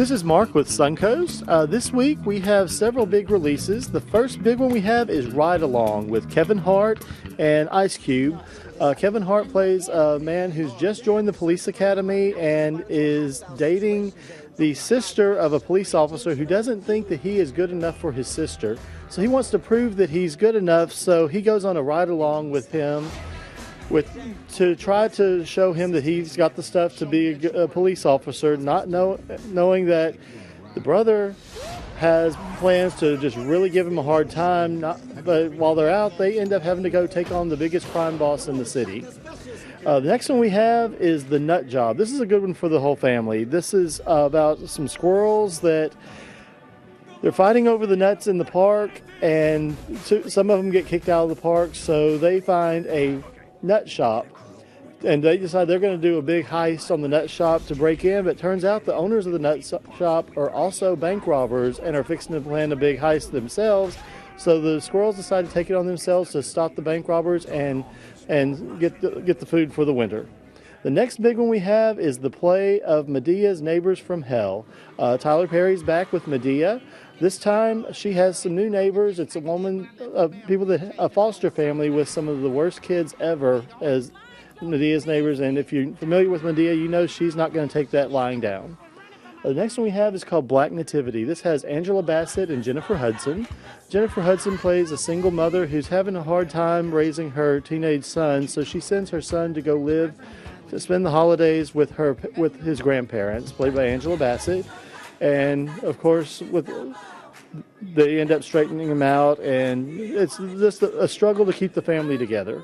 This is Mark with Suncoast. This week we have several big releases. The first big one we have is Ride Along with Kevin Hart and Ice Cube. Kevin Hart plays a man who's just joined the police academy and is dating the sister of a police officer who doesn't think that he is good enough for his sister. So he wants to prove that he's good enough, so he goes on a ride along with him to try to show him that he's got the stuff to be a police officer, not knowing that the brother has plans to just really give him a hard time. But while they're out, they end up having to go take on the biggest crime boss in the city. The next one we have is The Nut Job. This is a good one for the whole family. This is about some squirrels that they're fighting over the nuts in the park, and some of them get kicked out of the park, so they find a nut shop, and they decide they're going to do a big heist on the nut shop to break in, but it turns out the owners of the nut shop are also bank robbers and are fixing to plan a big heist themselves. So the squirrels decide to take it on themselves to stop the bank robbers and get the food for the winter. The next big one we have is the play of Medea's Neighbors from Hell. Tyler Perry's back with Medea. This time she has some new neighbors. It's a woman, a foster family with some of the worst kids ever as Medea's neighbors. And if you're familiar with Medea, you know she's not going to take that lying down. The next one we have is called Black Nativity. This has Angela Bassett and Jennifer Hudson. Jennifer Hudson plays a single mother who's having a hard time raising her teenage son, so she sends her son to go spend the holidays with his grandparents, played by Angela Bassett. And of course, they end up straightening him out, and it's just a struggle to keep the family together.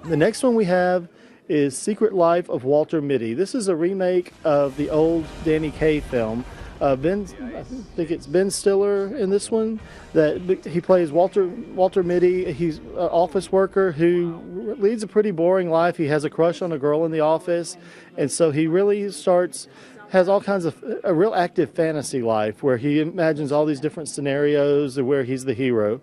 The next one we have is Secret Life of Walter Mitty. This is a remake of the old Danny Kaye film. I think it's Ben Stiller in this one, that he plays Walter Mitty. He's an office worker who leads a pretty boring life. He has a crush on a girl in the office, and so he really has all kinds of a real active fantasy life where he imagines all these different scenarios where he's the hero.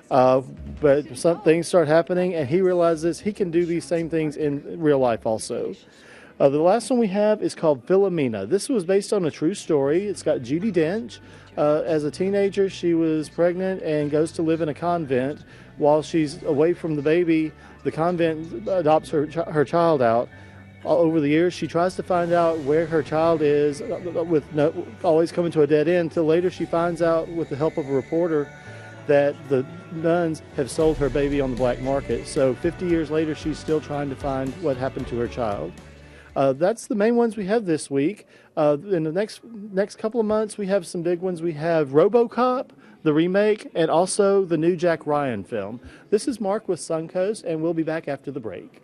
But some things start happening, and he realizes he can do these same things in real life also. The last one we have is called Philomena. This was based on a true story. It's got Judi Dench. As a teenager, she was pregnant and goes to live in a convent. While she's away from the baby, the convent adopts her child out. Over the years, she tries to find out where her child is, always coming to a dead end, until later she finds out, with the help of a reporter, that the nuns have sold her baby on the black market. So 50 years later, she's still trying to find what happened to her child. That's the main ones we have this week. In the next couple of months, we have some big ones. We have RoboCop, the remake, and also the new Jack Ryan film. This is Mark with Suncoast, and we'll be back after the break.